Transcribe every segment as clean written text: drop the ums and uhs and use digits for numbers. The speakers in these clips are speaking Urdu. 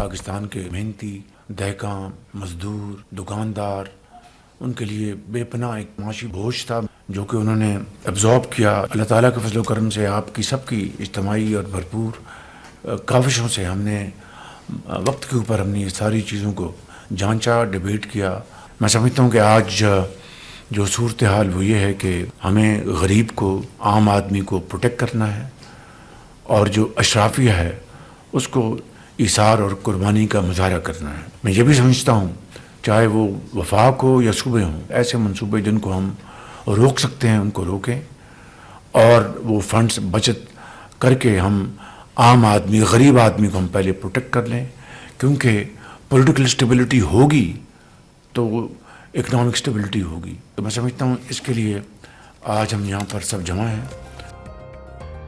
پاکستان کے محنتی دہقاں مزدور دکاندار ان کے لیے بے پناہ ایک معاشی بوجھ تھا جو کہ انہوں نے ایبزارب کیا۔ اللہ تعالیٰ کے فضل و کرم سے آپ کی سب کی اجتماعی اور بھرپور کاوشوں سے ہم نے وقت کے اوپر ہم نے یہ ساری چیزوں کو جانچا ڈیبیٹ کیا۔ میں سمجھتا ہوں کہ آج جو صورتحال وہ یہ ہے کہ ہمیں غریب کو عام آدمی کو پروٹیکٹ کرنا ہے اور جو اشرافیہ ہے اس کو ایثار اور قربانی کا مظاہرہ کرنا ہے۔ میں یہ بھی سمجھتا ہوں چاہے وہ وفاق ہو یا صوبے ہوں، ایسے منصوبے جن کو ہم روک سکتے ہیں ان کو روکیں اور وہ فنڈز بچت کر کے ہم عام آدمی غریب آدمی کو ہم پہلے پروٹیکٹ کر لیں، کیونکہ پولیٹیکل اسٹیبلٹی ہوگی تو اکنامک اسٹیبلٹی ہوگی۔ تو میں سمجھتا ہوں اس کے لیے آج ہم یہاں پر سب جمع ہیں۔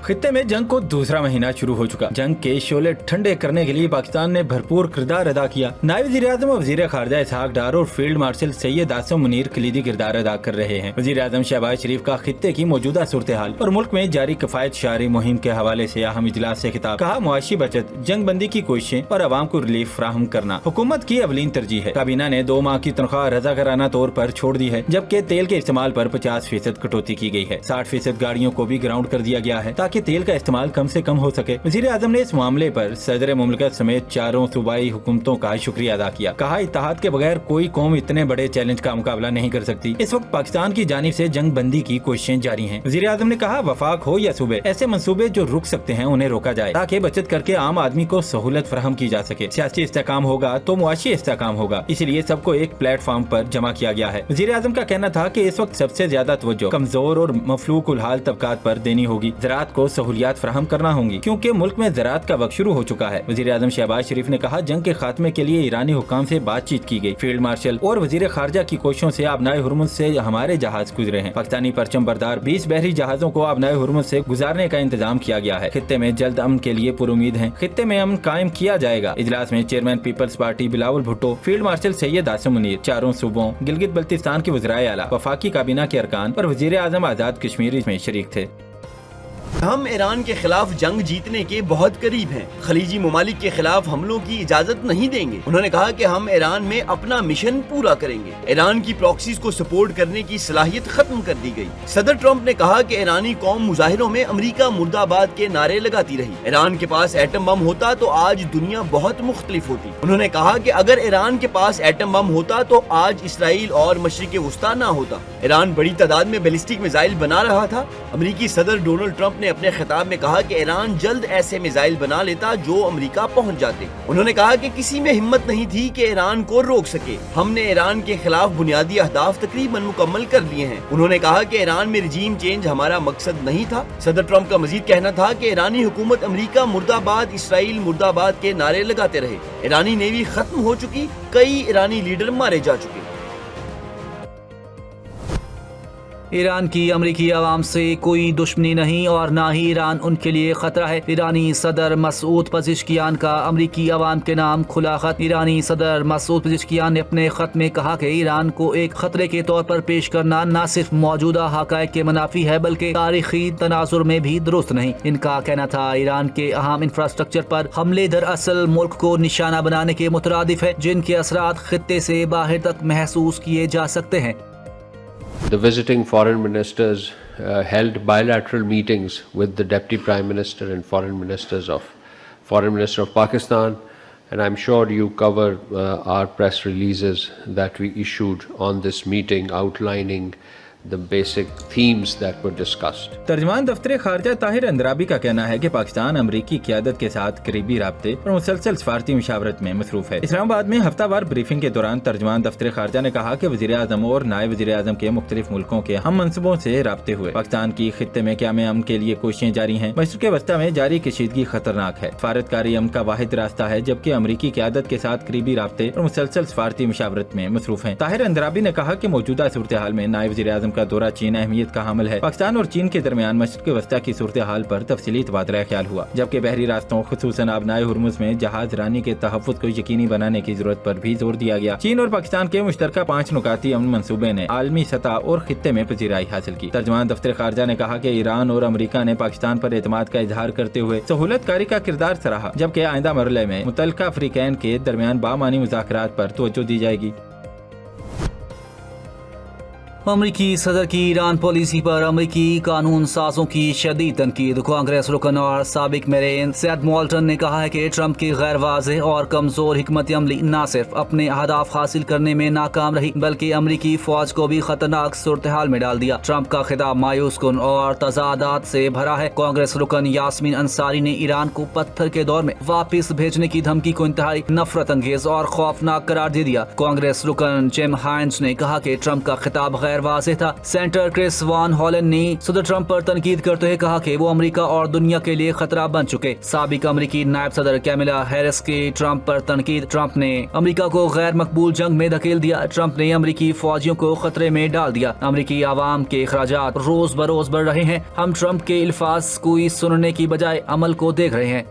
خطے میں جنگ کو دوسرا مہینہ شروع ہو چکا۔ جنگ کے شعلے ٹھنڈے کرنے کے لیے پاکستان نے بھرپور کردار ادا کیا۔ نائب وزیر اعظم اور وزیر خارجہ اسحاق ڈار اور فیلڈ مارشل سید عاصم منیر کلیدی کردار ادا کر رہے ہیں۔ وزیر اعظم شہباز شریف کا خطے کی موجودہ صورتحال اور ملک میں جاری کفایت شعاری مہم کے حوالے سے اہم اجلاس سے خطاب۔ کہا معاشی بچت، جنگ بندی کی کوششیں اور عوام کو ریلیف فراہم کرنا حکومت کی اولین ترجیح ہے۔ کابینہ نے 2 ماہ کی تنخواہ رضاکارانہ طور پر چھوڑ دی ہے، جبکہ تیل کے استعمال پر 50% کٹوتی کی گئی ہے۔ 60% گاڑیوں کو بھی گراؤنڈ کر دیا گیا ہے تاکہ تیل کا استعمال کم سے کم ہو سکے۔ وزیر اعظم نے اس معاملے پر صدر مملکت سمیت 4 صوبائی حکومتوں کا شکریہ ادا کیا۔ کہا اتحاد کے بغیر کوئی قوم اتنے بڑے چیلنج کا مقابلہ نہیں کر سکتی۔ اس وقت پاکستان کی جانب سے جنگ بندی کی کوششیں جاری ہیں۔ وزیر اعظم نے کہا وفاق ہو یا صوبے، ایسے منصوبے جو رک سکتے ہیں انہیں روکا جائے تاکہ بچت کر کے عام آدمی کو سہولت فراہم کی جا سکے۔ سیاسی استحکام ہوگا تو معاشی استحکام ہوگا، اسی لیے سب کو ایک پلیٹ فارم پر جمع کیا گیا ہے۔ وزیر اعظم کا کہنا تھا کہ اس وقت سب سے زیادہ توجہ کمزور اور مفلوک الحال طبقات پر دینی ہوگی۔ زراعت کو سہولیات فراہم کرنا ہوں گی کیونکہ ملک میں زراعت کا وقت شروع ہو چکا ہے۔ وزیر اعظم شہباز شریف نے کہا جنگ کے خاتمے کے لیے ایرانی حکام سے بات چیت کی گئی۔ فیلڈ مارشل اور وزیر خارجہ کی کوششوں سے آبنائے ہرمز سے ہمارے جہاز گزرے ہیں۔ پاکستانی پرچم بردار 20 بحری جہازوں کو آبنائے ہرمز سے گزارنے کا انتظام کیا گیا ہے۔ خطے میں جلد امن کے لیے پر امید ہیں۔ خطے میں امن قائم کیا جائے گا۔ اجلاس میں chairman Peoples Party Bilawal Bhutto, field marshal Syed Asim Munir, 4 صوبوں گلگت بلتستان کے وزرائے اعلیٰ، وفاقی کابینہ کے ارکان اور وزیر اعظم آزاد کشمیر میں شریک تھے۔ ہم ایران کے خلاف جنگ جیتنے کے بہت قریب ہیں۔ خلیجی ممالک کے خلاف حملوں کی اجازت نہیں دیں گے۔ انہوں نے کہا کہ ہم ایران میں اپنا مشن پورا کریں گے۔ ایران کی پراکسیز کو سپورٹ کرنے کی صلاحیت ختم کر دی گئی۔ صدر ٹرمپ نے کہا کہ ایرانی قوم مظاہروں میں امریکہ مرد آباد کے نعرے لگاتی رہی۔ ایران کے پاس ایٹم بم ہوتا تو آج دنیا بہت مختلف ہوتی۔ انہوں نے کہا کہ اگر ایران کے پاس ایٹم بم ہوتا تو آج اسرائیل اور مشرق وسطیٰ نہ ہوتا۔ ایران بڑی تعداد میں بیلسٹک میزائل بنا رہا تھا۔ امریکی صدر ڈونلڈ ٹرمپ نے اپنے خطاب میں کہا کہ ایران جلد ایسے میزائل بنا لیتا جو امریکہ پہنچ جاتے۔ انہوں نے کہا کہ کسی میں ہمت نہیں تھی کہ ایران کو روک سکے۔ ہم نے ایران کے خلاف بنیادی اہداف تقریباً مکمل کر لیے ہیں۔ انہوں نے کہا کہ ایران میں رجیم چینج ہمارا مقصد نہیں تھا۔ صدر ٹرمپ کا مزید کہنا تھا کہ ایرانی حکومت امریکہ مرد آباد، اسرائیل مرد آباد کے نعرے لگاتے رہے۔ ایرانی نیوی ختم ہو چکی، کئی ایرانی لیڈر مارے جا چکے۔ ایران کی امریکی عوام سے کوئی دشمنی نہیں اور نہ ہی ایران ان کے لیے خطرہ ہے۔ ایرانی صدر مسعود پزشکیان کا امریکی عوام کے نام کھلا خط۔ ایرانی صدر مسعود پزشکیان نے اپنے خط میں کہا کہ ایران کو ایک خطرے کے طور پر پیش کرنا نہ صرف موجودہ حقائق کے منافی ہے بلکہ تاریخی تناظر میں بھی درست نہیں۔ ان کا کہنا تھا ایران کے اہم انفراسٹرکچر پر حملے دراصل ملک کو نشانہ بنانے کے مترادف ہے جن کے اثرات خطے سے باہر تک محسوس کیے جا سکتے ہیں۔ The visiting foreign ministers held bilateral meetings with the Deputy Prime Minister and Foreign Minister of Pakistan, and I'm sure you cover our press releases that we issued on this meeting outlining the basic themes that were discussed. ترجمان دفتر خارجہ طاہر اندرابی کا کہنا ہے کہ پاکستان امریکی قیادت کے ساتھ قریبی رابطے اور مسلسل سفارتی مشاورت میں مصروف ہے۔ اسلام آباد میں ہفتہ وار بریفنگ کے دوران ترجمان دفتر خارجہ نے کہا کہ وزیر اعظم اور نائب وزیر اعظم کے مختلف ملکوں کے ہم منصبوں سے رابطے ہوئے۔ پاکستان کی خطے میں قیام امن کے لیے کوششیں جاری ہیں۔ مشرق وسطیٰ میں جاری کشیدگی خطرناک ہے۔ سفارتکاری امن کا واحد راستہ ہے جبکہ امریکی قیادت کے ساتھ قریبی رابطے اور مسلسل سفارتی مشاورت میں مصروف ہیں۔ طاہر اندرابی نے کہا کہ موجودہ صورتحال میں نائب وزیر اعظم ٹرمپ کا دورہ چین اہمیت کا حامل ہے۔ پاکستان اور چین کے درمیان مشرق وسطیٰ کی صورتحال پر تفصیلی تبادلہ خیال ہوا، جبکہ بحری راستوں خصوصاً آبنائے ہرمز میں جہاز رانی کے تحفظ کو یقینی بنانے کی ضرورت پر بھی زور دیا گیا۔ چین اور پاکستان کے مشترکہ 5 نکاتی امن منصوبے نے عالمی سطح اور خطے میں پذیرائی حاصل کی۔ ترجمان دفتر خارجہ نے کہا کہ ایران اور امریکہ نے پاکستان پر اعتماد کا اظہار کرتے ہوئے سہولت کاری کا کردار سراہا، جبکہ آئندہ مرحلے میں متعلقہ افریقین کے درمیان بامعنی مذاکرات پر توجہ دی جائے گی۔ امریکی صدر کی ایران پالیسی پر امریکی قانون سازوں کی شدید تنقید۔ کانگریس رکن اور سابق میرین سیڈ مولٹن نے کہا ہے کہ ٹرمپ کی غیر واضح اور کمزور حکمت عملی نہ صرف اپنے اہداف حاصل کرنے میں ناکام رہی بلکہ امریکی فوج کو بھی خطرناک صورتحال میں ڈال دیا۔ ٹرمپ کا خطاب مایوس کن اور تضادات سے بھرا ہے۔ کانگریس رکن یاسمین انصاری نے ایران کو پتھر کے دور میں واپس بھیجنے کی دھمکی کو انتہائی نفرت انگیز اور خوفناک قرار دے دیا۔ کانگریس رکن جم ہائنز نے کہا کہ ٹرمپ کا خطاب غیر واضح تھا۔ سینیٹر کرس وان ہالن نے صدر ٹرمپ پر تنقید کرتے ہوئے کہا کہ وہ امریکہ اور دنیا کے لیے خطرہ بن چکے۔ سابق امریکی نائب صدر کیملا ہیرس کی ٹرمپ پر تنقید۔ ٹرمپ نے امریکہ کو غیر مقبول جنگ میں دھکیل دیا۔ ٹرمپ نے امریکی فوجیوں کو خطرے میں ڈال دیا۔ امریکی عوام کے اخراجات روز بروز بڑھ رہے ہیں۔ ہم ٹرمپ کے الفاظ کوئی سننے کی بجائے عمل کو دیکھ رہے ہیں۔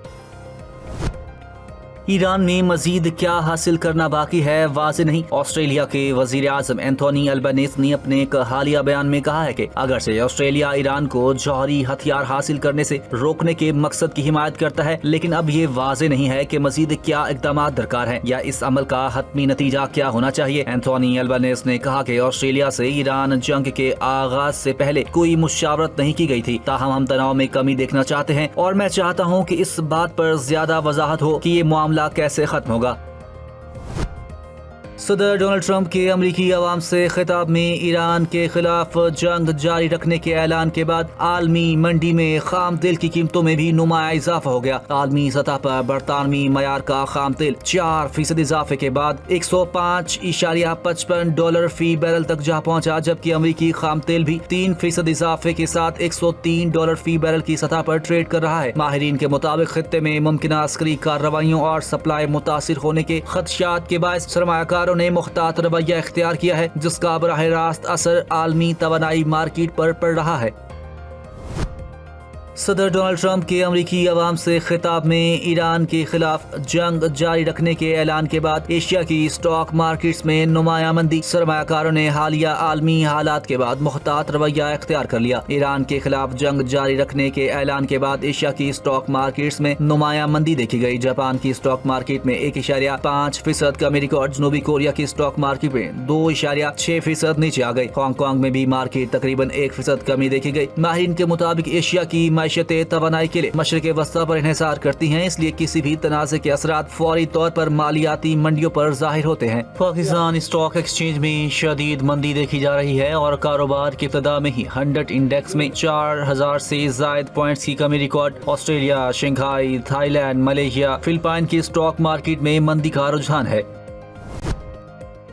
ایران میں مزید کیا حاصل کرنا باقی ہے واضح نہیں۔ آسٹریلیا کے وزیر اعظم اینتھونی البنیز نے اپنے ایک حالیہ بیان میں کہا ہے کہ اگرچہ آسٹریلیا ایران کو جوہری ہتھیار حاصل کرنے سے روکنے کے مقصد کی حمایت کرتا ہے، لیکن اب یہ واضح نہیں ہے کہ مزید کیا اقدامات درکار ہیں یا اس عمل کا حتمی نتیجہ کیا ہونا چاہیے۔ اینتھونی البنیز نے کہا کہ آسٹریلیا سے ایران جنگ کے آغاز سے پہلے کوئی مشاورت نہیں کی گئی تھی، تاہم ہم تناؤ میں کمی دیکھنا چاہتے ہیں اور میں چاہتا ہوں کہ اس بات پر زیادہ وضاحت ہو کہ یہ معاملہ کیسے ختم ہوگا۔ صدر ڈونلڈ ٹرمپ کے امریکی عوام سے خطاب میں ایران کے خلاف جنگ جاری رکھنے کے اعلان کے بعد عالمی منڈی میں خام تیل کی قیمتوں میں بھی نمایاں اضافہ ہو گیا۔ عالمی سطح پر برطانوی معیار کا خام تیل 4% اضافے کے بعد $105.55 فی بیرل تک جا پہنچا، جبکہ امریکی خام تیل بھی 3% اضافے کے ساتھ $103 فی بیرل کی سطح پر ٹریڈ کر رہا ہے۔ ماہرین کے مطابق خطے میں ممکنہ عسکری کارروائیوں اور سپلائی متاثر ہونے کے خدشات کے باعث سرمایہ کاروں نے محتاط رویہ اختیار کیا ہے، جس کا براہ راست اثر عالمی توانائی مارکیٹ پر پڑ رہا ہے۔ صدر ڈونلڈ ٹرمپ کے امریکی عوام سے خطاب میں ایران کے خلاف جنگ جاری رکھنے کے اعلان کے بعد ایشیا کی اسٹاک مارکیٹس میں نمایاں مندی۔ سرمایہ کاروں نے حالیہ عالمی حالات کے بعد محتاط رویہ اختیار کر لیا۔ ایران کے خلاف جنگ جاری رکھنے کے اعلان کے بعد ایشیا کی اسٹاک مارکیٹس میں نمایاں مندی دیکھی گئی۔ جاپان کی اسٹاک مارکیٹ میں 1.5% کمی ریکارڈ، جنوبی کوریا کی اسٹاک مارکیٹ میں 2.6% نیچے آ گئی۔ ہانگ کانگ میں بھی مارکیٹ تقریباً 1% کمی دیکھی گئی۔ ماہرین کے مطابق ایشیا کی معیشتیں توانائی کے لیے مشرق وسطیٰ پر انحصار کرتی ہیں، اس لیے کسی بھی تنازع کے اثرات فوری طور پر مالیاتی منڈیوں پر ظاہر ہوتے ہیں۔ پاکستان اسٹاک ایکسچینج میں شدید مندی دیکھی جا رہی ہے اور کاروبار کی ابتدا میں ہی 100 انڈیکس میں 4000 سے زائد پوائنٹس کی کمی record. Australia, Shanghai, Thailand, Malaysia, Philippines کی اسٹاک مارکیٹ میں مندی کا رجحان ہے۔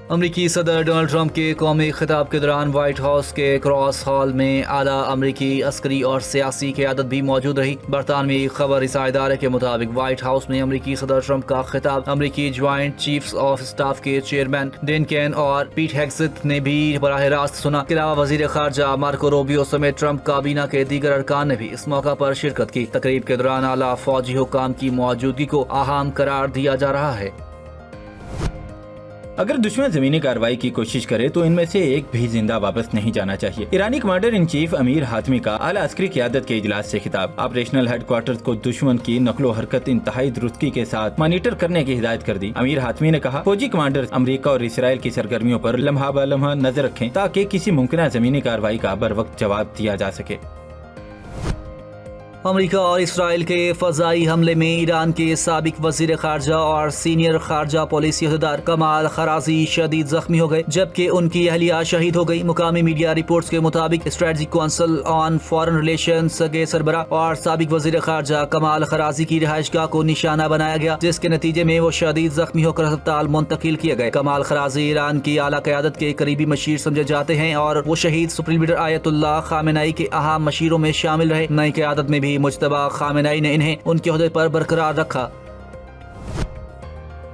امریکی صدر ڈونلڈ ٹرمپ کے قومی خطاب کے دوران وائٹ ہاؤس کے کراس ہال میں اعلیٰ امریکی عسکری اور سیاسی قیادت بھی موجود رہی۔ برطانوی خبر رساں ادارے کے مطابق وائٹ ہاؤس میں امریکی صدر ٹرمپ کا خطاب امریکی جوائنٹ چیفز آف اسٹاف کے چیئرمین ڈین کین اور پیٹ ہیگزت نے بھی براہ راست سنا۔ کے علاوہ وزیر خارجہ مارکو روبیو سمیت ٹرمپ کابینہ کے دیگر ارکان نے بھی اس موقع پر شرکت کی۔ تقریب کے دوران اعلیٰ فوجی حکام کی موجودگی کو اہم قرار دیا جا رہا ہے۔ اگر دشمن زمینی کارروائی کی کوشش کرے تو ان میں سے ایک بھی زندہ واپس نہیں جانا چاہیے۔ ایرانی commander in chief Amir Hatami کا اعلیٰ عسکری قیادت کے اجلاس سے خطاب۔ آپریشنل ہیڈ کوارٹرز کو دشمن کی نقل و حرکت انتہائی درستگی کے ساتھ مانیٹر کرنے کی ہدایت کر دی۔ امیر حاتمی نے کہا فوجی کمانڈر امریکہ اور اسرائیل کی سرگرمیوں پر لمحہ بہ لمحہ نظر رکھیں تاکہ کسی ممکنہ زمینی کارروائی کا بروقت جواب دیا جا سکے۔ امریکہ اور اسرائیل کے فضائی حملے میں ایران کے سابق وزیر خارجہ اور سینئر خارجہ پالیسی عہدیدار کمال خرازی شدید زخمی ہو گئے، جبکہ ان کی اہلیہ شہید ہو گئی۔ مقامی میڈیا رپورٹس کے مطابق strategic council on foreign relations کے سربراہ اور سابق وزیر خارجہ کمال خرازی کی رہائش گاہ کو نشانہ بنایا گیا، جس کے نتیجے میں وہ شدید زخمی ہو کر اسپتال منتقل کیے گئے۔ کمال خرازی ایران کی اعلیٰ قیادت کے قریبی مشیر سمجھے جاتے ہیں اور وہ شہید سپریم لیڈر آیت اللہ خامنہئی کے اہم مشیروں میں شامل رہے۔ نئی قیادت میں بھی مجتبی خامنہئی نے انہیں ان کے عہدے پر برقرار رکھا۔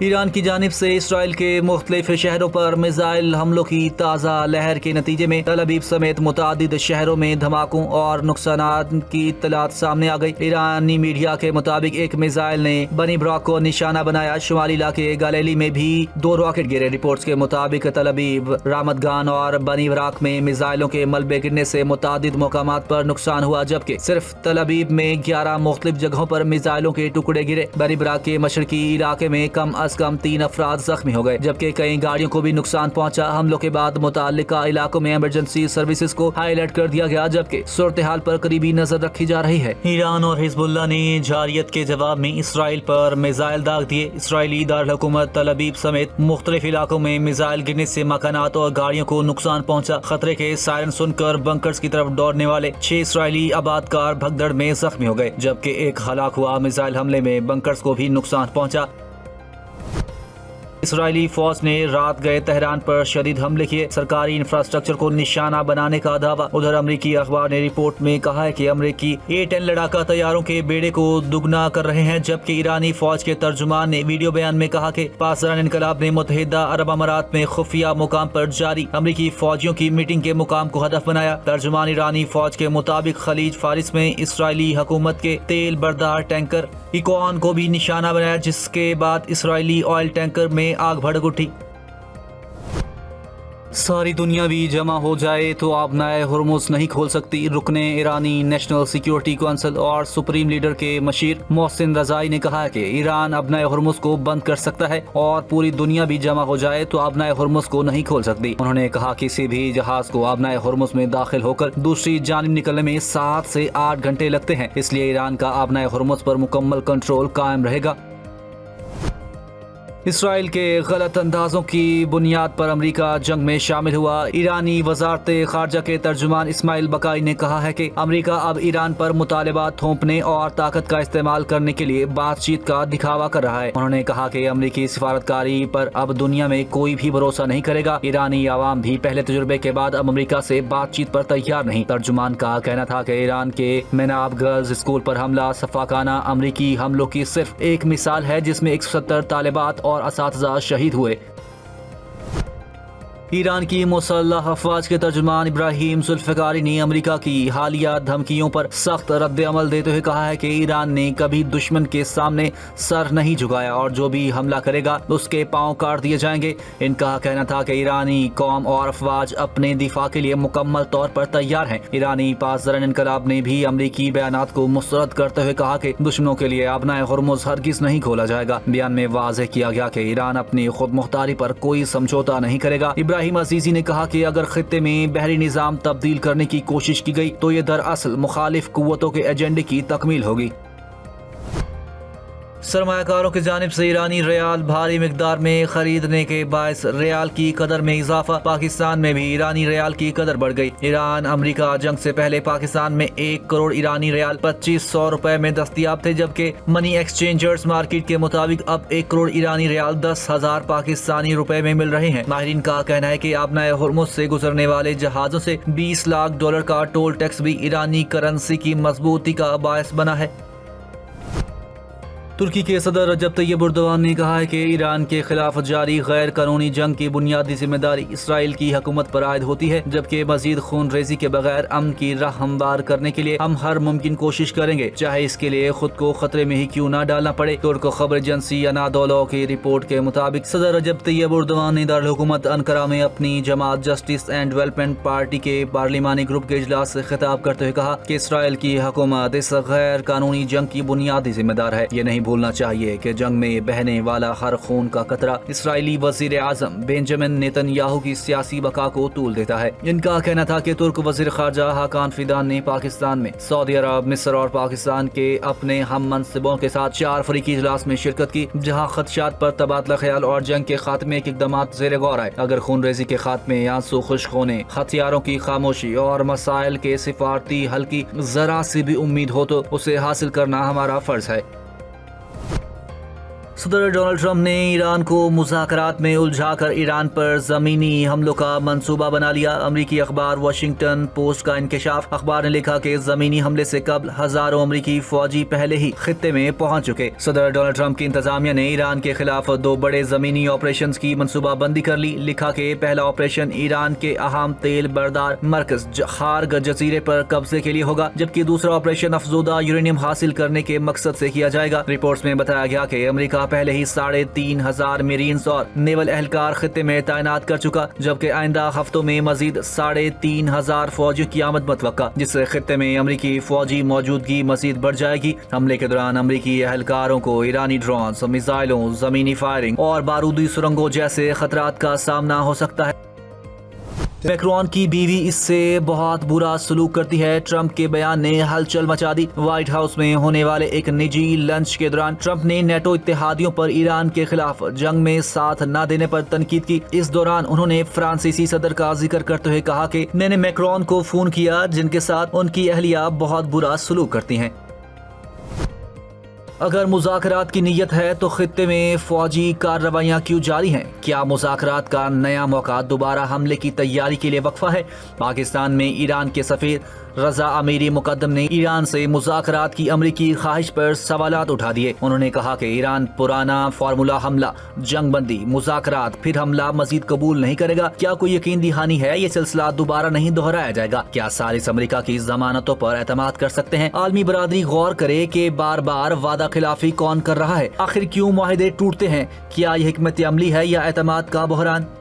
ایران کی جانب سے اسرائیل کے مختلف شہروں پر میزائل حملوں کی تازہ لہر کے نتیجے میں تل ابیب سمیت متعدد شہروں میں دھماکوں اور نقصانات کی اطلاعات سامنے آ گئی۔ ایرانی میڈیا کے مطابق ایک میزائل نے بنی براک کو نشانہ بنایا۔ شمالی علاقے گالیلی میں بھی 2 راکٹ گرے۔ رپورٹس کے مطابق تل ابیب، رامت گان اور بنی براک میں میزائلوں کے ملبے گرنے سے متعدد مقامات پر نقصان ہوا، جبکہ صرف تل ابیب میں 11 مختلف جگہوں پر میزائلوں کے ٹکڑے گرے۔ بنی براک کے مشرقی علاقے میں کم از کم 3 افراد زخمی ہو گئے، جبکہ کئی گاڑیوں کو بھی نقصان پہنچا۔ حملوں کے بعد متعلقہ علاقوں میں ایمرجنسی سروسز کو ہائی الرٹ کر دیا گیا، جبکہ صورتحال پر قریبی نظر رکھی جا رہی ہے۔ ایران اور حزب اللہ نے جارحیت کے جواب میں اسرائیل پر میزائل داغ دیے۔ اسرائیلی دارالحکومت تل ابیب سمیت مختلف علاقوں میں میزائل گرنے سے مکانات اور گاڑیوں کو نقصان پہنچا۔ خطرے کے سائرن سن کر بنکرز کی طرف دوڑنے والے 6 اسرائیلی آبادکار بھگدڑ میں زخمی ہو گئے، جبکہ ایک ہلاک ہوا۔ میزائل حملے میں بنکرز کو بھی نقصان پہنچا۔ اسرائیلی فوج نے رات گئے تہران پر شدید حملے کیے، سرکاری انفراسٹرکچر کو نشانہ بنانے کا دعویٰ۔ ادھر امریکی اخبار نے رپورٹ میں کہا ہے کہ امریکی A-10 لڑاکا طیاروں کے بیڑے کو دگنا کر رہے ہیں، جبکہ ایرانی فوج کے ترجمان نے ویڈیو بیان میں کہا کہ پاسداران انقلاب نے متحدہ عرب امارات میں خفیہ مقام پر جاری امریکی فوجیوں کی میٹنگ کے مقام کو ہدف بنایا۔ ترجمان ایرانی فوج کے مطابق خلیج فارس میں اسرائیلی حکومت کے تیل بردار ٹینکر ایکوان کو بھی نشانہ بنایا، جس کے بعد اسرائیلی آئل ٹینکر میں آگ بھڑک اٹھی۔ ساری دنیا بھی جمع ہو جائے تو آبنائے ہرمز نہیں کھول سکتی، رکن ایرانی نیشنل سیکیورٹی کونسل اور سپریم لیڈر کے مشیر محسن رضائی نے کہا کہ ایران آبنائے ہرمز کو بند کر سکتا ہے اور پوری دنیا بھی جمع ہو جائے تو آبنائے ہرمز کو نہیں کھول سکتی۔ انہوں نے کہا کسی بھی جہاز کو آبنائے ہرمز میں داخل ہو کر دوسری جانب نکلنے میں 7 سے 8 گھنٹے لگتے ہیں، اس لیے ایران کا آبنائے ہرمز پر مکمل کنٹرول قائم رہے گا۔ اسرائیل کے غلط اندازوں کی بنیاد پر امریکہ جنگ میں شامل ہوا۔ ایرانی وزارت خارجہ کے ترجمان اسماعیل بقائی نے کہا ہے کہ امریکہ اب ایران پر مطالبات تھوپنے اور طاقت کا استعمال کرنے کے لیے بات چیت کا دکھاوا کر رہا ہے۔ انہوں نے کہا کہ امریکی سفارتکاری پر اب دنیا میں کوئی بھی بھروسہ نہیں کرے گا۔ ایرانی عوام بھی پہلے تجربے کے بعد اب امریکہ سے بات چیت پر تیار نہیں۔ ترجمان کا کہنا تھا کہ ایران کے میناب گرلز اسکول پر حملہ سفاکانہ امریکی حملوں کی صرف ایک مثال ہے، جس میں 170 طالبات اور اساتذہ شہید ہوئے۔ ایران کی مسلح افواج کے ترجمان ابراہیم ذوالفقاری نے امریکہ کی حالیہ دھمکیوں پر سخت رد عمل دیتے ہوئے کہا ہے کہ ایران نے کبھی دشمن کے سامنے سر نہیں جھکایا اور جو بھی حملہ کرے گا اس کے پاؤں کاٹ دیے جائیں گے۔ ان کا کہنا تھا کہ ایرانی قوم اور افواج اپنے دفاع کے لیے مکمل طور پر تیار ہیں۔ ایرانی پاسداران انقلاب نے بھی امریکی بیانات کو مسترد کرتے ہوئے کہا کہ دشمنوں کے لیے آبنائے ہرمز ہرگز نہیں کھولا جائے گا۔ بیان میں واضح کیا گیا کہ ایران اپنی خود مختاری پر کوئی سمجھوتا نہیں کرے گا۔ ابراہیم عزیزی نے کہا کہ اگر خطے میں بحری نظام تبدیل کرنے کی کوشش کی گئی تو یہ دراصل مخالف قوتوں کے ایجنڈے کی تکمیل ہوگی۔ سرمایہ کاروں کی جانب سے ایرانی ریال بھاری مقدار میں خریدنے کے باعث ریال کی قدر میں اضافہ۔ پاکستان میں بھی ایرانی ریال کی قدر بڑھ گئی۔ ایران امریکہ جنگ سے پہلے پاکستان میں 1 کروڑ ایرانی ریال 2500 روپے میں دستیاب تھے، جبکہ منی ایکسچینجرز مارکیٹ کے مطابق اب 1 کروڑ ایرانی ریال 10,000 پاکستانی روپے میں مل رہے ہیں۔ ماہرین کا کہنا ہے کہ آبنائے ہرمز سے گزرنے والے جہازوں سے $20 لاکھ کا ٹول ٹیکس بھی ایرانی کرنسی کی مضبوطی کا باعث بنا ہے۔ ترکی کے صدر رجب طیب اردوان نے کہا ہے کہ ایران کے خلاف جاری غیر قانونی جنگ کی بنیادی ذمہ داری اسرائیل کی حکومت پر عائد ہوتی ہے، جبکہ مزید خون ریزی کے بغیر امن کی راہ ہموار کرنے کے لیے ہم ہر ممکن کوشش کریں گے، چاہے اس کے لیے خود کو خطرے میں ہی کیوں نہ ڈالنا پڑے۔ ترک خبر ایجنسی انادولو کی رپورٹ کے مطابق صدر رجب طیب اردوان نے دارالحکومت انقرہ میں اپنی جماعت جسٹس اینڈ ڈیولپمنٹ پارٹی کے پارلیمانی گروپ کے اجلاس سے خطاب کرتے ہوئے کہا کہ اسرائیل کی حکومت اس غیر قانونی جنگ کی بنیادی ذمہ دار ہے۔ یہ نہیں بھولنا چاہیے کہ جنگ میں بہنے والا ہر خون کا قطرہ اسرائیلی وزیر اعظم بنجامن نیتن یاہو کی سیاسی بقا کو طول دیتا ہے۔ ان کا کہنا تھا کہ ترک وزیر خارجہ حاکان فیدان نے پاکستان میں سعودی عرب، مصر اور پاکستان کے اپنے ہم منصبوں کے ساتھ 4 فریقی اجلاس میں شرکت کی، جہاں خدشات پر تبادلہ خیال اور جنگ کے خاتمے کے اقدامات زیر غور آئے۔ اگر خون ریزی کے خاتمے، آنسو خشک ہونے، ہتھیاروں کی خاموشی اور مسائل کے سفارتی حل کی ذرا سی بھی امید ہو تو اسے حاصل کرنا ہمارا فرض ہے۔ صدر ڈونلڈ ٹرمپ نے ایران کو مذاکرات میں الجھا کر ایران پر زمینی حملوں کا منصوبہ بنا لیا۔ امریکی اخبار واشنگٹن پوسٹ کا انکشاف۔ اخبار نے لکھا کہ زمینی حملے سے قبل ہزاروں امریکی فوجی پہلے ہی خطے میں پہنچ چکے۔ صدر ڈونلڈ ٹرمپ کی انتظامیہ نے ایران کے خلاف 2 بڑے زمینی آپریشنز کی منصوبہ بندی کر لی۔ لکھا کہ پہلا آپریشن ایران کے اہم تیل بردار مرکز خارگ جزیرے پر قبضے کے لیے ہوگا، جبکہ دوسرا آپریشن افزودہ یورینیم حاصل کرنے کے مقصد سے کیا جائے گا۔ رپورٹس میں بتایا گیا کہ امریکہ پہلے ہی 3,500 میرینز اور نیول اہلکار خطے میں تعینات کر چکا، جبکہ آئندہ ہفتوں میں مزید 3,500 فوجیوں کی آمد متوقع، جس سے خطے میں امریکی فوجی موجودگی مزید بڑھ جائے گی۔ حملے کے دوران امریکی اہلکاروں کو ایرانی ڈرونز، میزائلوں، زمینی فائرنگ اور بارودی سرنگوں جیسے خطرات کا سامنا ہو سکتا ہے۔ میکرون کی بیوی اس سے بہت برا سلوک کرتی ہے، ٹرمپ کے بیان نے ہلچل مچا دی۔ وائٹ ہاؤس میں ہونے والے ایک نجی لنچ کے دوران ٹرمپ نے نیٹو اتحادیوں پر ایران کے خلاف جنگ میں ساتھ نہ دینے پر تنقید کی۔ اس دوران انہوں نے فرانسیسی صدر کا ذکر کرتے ہوئے کہا کہ میں نے میکرون کو فون کیا، جن کے ساتھ ان کی اہلیہ بہت برا سلوک کرتی ہیں۔ اگر مذاکرات کی نیت ہے تو خطے میں فوجی کارروائیاں کیوں جاری ہیں؟ کیا مذاکرات کا نیا موقع دوبارہ حملے کی تیاری کے لیے وقفہ ہے؟ پاکستان میں ایران کے سفیر رضا امیری مقدم نے ایران سے مذاکرات کی امریکی خواہش پر سوالات اٹھا دیے۔ انہوں نے کہا کہ ایران پرانا فارمولا حملہ، جنگ بندی، مذاکرات پھر حملہ مزید قبول نہیں کرے گا۔ کیا کوئی یقین دہانی ہے یہ سلسلہ دوبارہ نہیں دہرایا جائے گا؟ کیا ثالث امریکہ کی ضمانتوں پر اعتماد کر سکتے ہیں؟ عالمی برادری غور کرے کہ بار بار وعدہ خلافی کون کر رہا ہے؟ آخر کیوں معاہدے ٹوٹتے ہیں؟ کیا یہ حکمت عملی ہے یا اعتماد کا بحران؟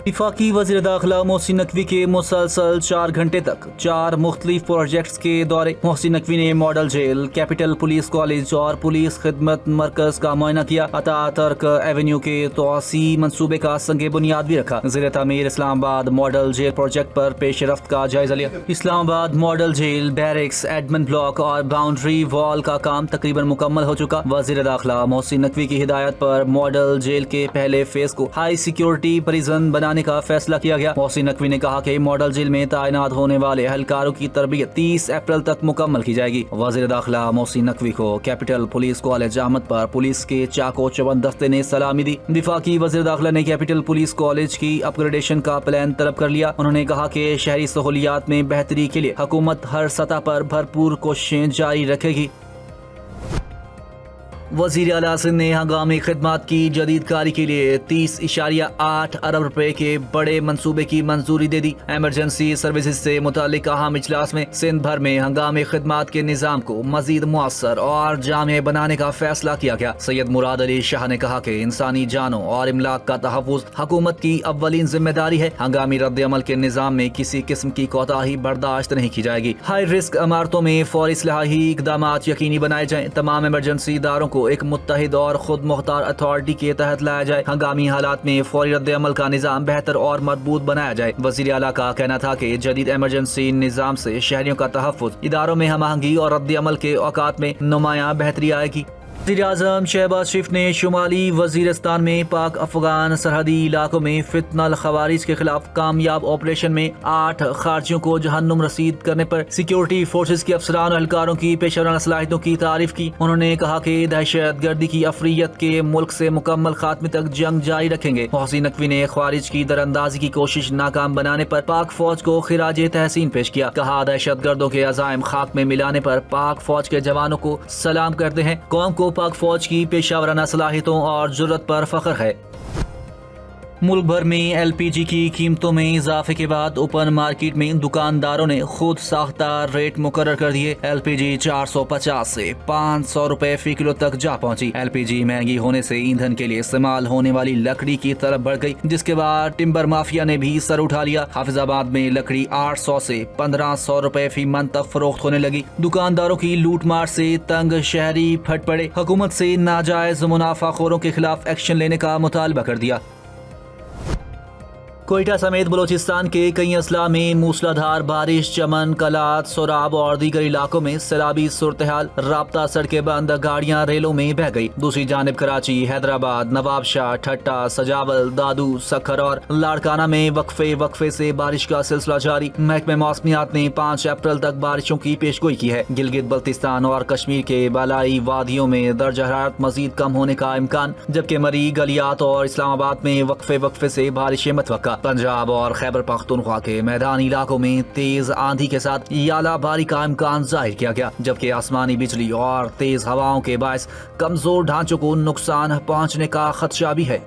وفاقی وزیر داخلہ محسن نقوی کے مسلسل 4 گھنٹے تک 4 مختلف پروجیکٹس کے دورے۔ محسن نقوی نے model jail, capital police college اور پولیس خدمت مرکز کا معائنہ کیا۔ عطا ترک ایونیو کے توسیع منصوبے کا سنگ بنیاد بھی رکھا۔ زیر تعمیر اسلام آباد ماڈل جیل پروجیکٹ پر پیش رفت کا جائزہ لیا۔ Islamabad model jail, barracks, admin block اور باؤنڈری وال کا کام تقریباً مکمل ہو چکا۔ وزیر داخلہ محسن نقوی کی ہدایت پر ماڈل جیل کے پہلے فیز کو ہائی سیکیورٹی پریزن بنانے کا فیصلہ کیا گیا۔ محسن نقوی نے کہا کہ ماڈل جیل میں تعینات ہونے والے اہلکاروں کی تربیت 30 اپریل تک مکمل کی جائے گی۔ وزیر داخلہ محسن نقوی کو کیپٹل پولیس کالج آمد پر پولیس کے چاق و چوبند دستے نے سلامی دی۔ وفاقی وزیر داخلہ نے کیپٹل پولیس کالج کی اپ گریڈیشن کا پلان طلب کر لیا۔ انہوں نے کہا کہ شہری سہولیات میں بہتری کے لیے حکومت ہر سطح پر بھرپور کوششیں جاری رکھے گی۔ وزیر اعلیٰ سندھ نے ہنگامی خدمات کی جدید کاری کے لیے 30.8 ارب روپے کے بڑے منصوبے کی منظوری دے دی۔ ایمرجنسی سروسز سے متعلق اہم اجلاس میں سندھ بھر میں ہنگامی خدمات کے نظام کو مزید مؤثر اور جامع بنانے کا فیصلہ کیا گیا۔ سید مراد علی شاہ نے کہا کہ انسانی جانوں اور املاک کا تحفظ حکومت کی اولین ذمہ داری ہے۔ ہنگامی رد عمل کے نظام میں کسی قسم کی کوتاہی برداشت نہیں کی جائے گی۔ ہائی رسک عمارتوں میں فوری اصلاحی اقدامات یقینی بنائے جائیں۔ تمام ایمرجنسی اداروں کو ایک متحد اور خود مختار اتھارٹی کے تحت لایا جائے۔ ہنگامی حالات میں فوری رد عمل کا نظام بہتر اور مضبوط بنایا جائے۔ وزیر اعلیٰ کا کہنا تھا کہ جدید ایمرجنسی نظام سے شہریوں کا تحفظ، اداروں میں ہم آہنگی اور رد عمل کے اوقات میں نمایاں بہتری آئے گی۔ وزیر اعظم شہباز شریف نے شمالی وزیرستان میں پاک افغان سرحدی علاقوں میں فتنہ الخوارج کے خلاف کامیاب آپریشن میں 8 خارجیوں کو جہنم رسید کرنے پر سیکیورٹی فورسز کے افسران اور اہلکاروں کی پیشہ ورانہ صلاحیتوں کی تعریف کی۔ انہوں نے کہا کہ دہشت گردی کی افریت کے ملک سے مکمل خاتمے تک جنگ جاری رکھیں گے۔ محسن نقوی نے خوارج کی دراندازی کی کوشش ناکام بنانے پر پاک فوج کو خراج تحسین پیش کیا۔ کہا دہشت گردوں کے عزائم خاک میں ملانے پر پاک فوج کے جوانوں کو سلام کرتے ہیں۔ قوم کو پاک فوج کی پیشہ ورانہ صلاحیتوں اور جرات پر فخر ہے۔ ملک بھر میں ایل پی جی کی قیمتوں میں اضافے کے بعد اوپن مارکیٹ میں دکانداروں نے خود ساختہ ریٹ مقرر کر دیے۔ ایل پی جی 450 سے 500 روپے فی کلو تک جا پہنچی۔ ایل پی جی مہنگی ہونے سے ایندھن کے لیے استعمال ہونے والی لکڑی کی طلب بڑھ گئی، جس کے بعد ٹمبر مافیا نے بھی سر اٹھا لیا۔ حافظ آباد میں لکڑی 800 سے 1500 روپے فی من تک فروخت ہونے لگی۔ دکانداروں کی لوٹ مار سے تنگ شہری پھٹ پڑے۔ حکومت سے ناجائز منافع خوروں کے خلاف ایکشن لینے کا مطالبہ کر دیا۔ کوئٹہ سمیت بلوچستان کے کئی اضلاع میں موسلادھار بارش، چمن، کلات، سوراب اور دیگر علاقوں میں سیلابی صورتحال، رابطہ سڑکیں بند، گاڑیاں ریلوں میں بہہ گئی۔ دوسری جانب کراچی، حیدرآباد، نواب شاہ، ٹھٹا، سجاول، دادو، سکھر اور لاڑکانہ میں وقفے سے بارش کا سلسلہ جاری۔ محکمہ موسمیات نے 5 اپریل تک بارشوں کی پیشگوئی کی ہے۔ گلگت بلتستان اور کشمیر کے بالائی وادیوں میں درجہ حرارت مزید کم ہونے کا امکان، جبکہ مری، گلیات اور اسلام آباد میں وقفے سے بارشیں متوقع۔ پنجاب اور خیبر پختونخوا کے میدانی علاقوں میں تیز آندھی کے ساتھ اعلیٰ باری کا امکان ظاہر کیا گیا، جبکہ آسمانی بجلی اور تیز ہواؤں کے باعث کمزور ڈھانچوں کو نقصان پہنچنے کا خدشہ بھی ہے۔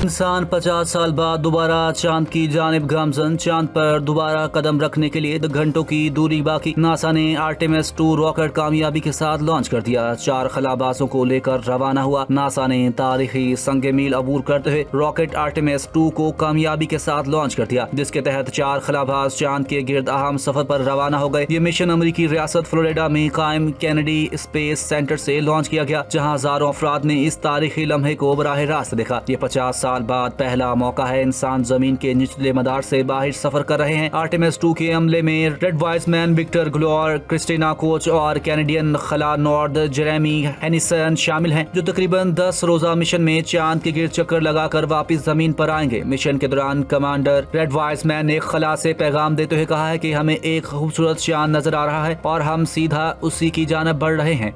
انسان 50 سال بعد دوبارہ چاند کی جانب گامزن، چاند پر دوبارہ قدم رکھنے کے لیے 2 گھنٹوں کی دوری باقی۔ ناسا نے آرٹیمس 2 راکٹ کامیابی کے ساتھ لانچ کر دیا، 4 خلابازوں کو لے کر روانہ ہوا۔ ناسا نے تاریخی سنگ میل عبور کرتے ہوئے راکٹ آرٹیمس 2 کو کامیابی کے ساتھ لانچ کر دیا، جس کے تحت 4 خلاباز چاند کے گرد اہم سفر پر روانہ ہو گئے۔ یہ مشن امریکی ریاست فلوریڈا میں قائم کینیڈی اسپیس سینٹر سے لانچ کیا گیا، جہاں ہزاروں افراد نے اس تاریخی لمحے کو براہ راست دیکھا۔ یہ 50 سال بعد پہلا موقع ہے انسان زمین کے نچلے مدار سے باہر سفر کر رہے ہیں۔ آرٹیمس 2 کے عملے میں ریڈ وائز مین وکٹر گلور، کرسٹینا کوچ اور کینیڈین خلا نارد جیریمی ہینیسن شامل ہیں، جو تقریباً 10 روزہ مشن میں چاند کے گرد چکر لگا کر واپس زمین پر آئیں گے۔ مشن کے دوران کمانڈر ریڈ وائز مین نے خلا سے پیغام دیتے ہوئے کہا ہے کہ ہمیں ایک خوبصورت چاند نظر آ رہا ہے اور ہم سیدھا اسی کی جانب بڑھ رہے ہیں۔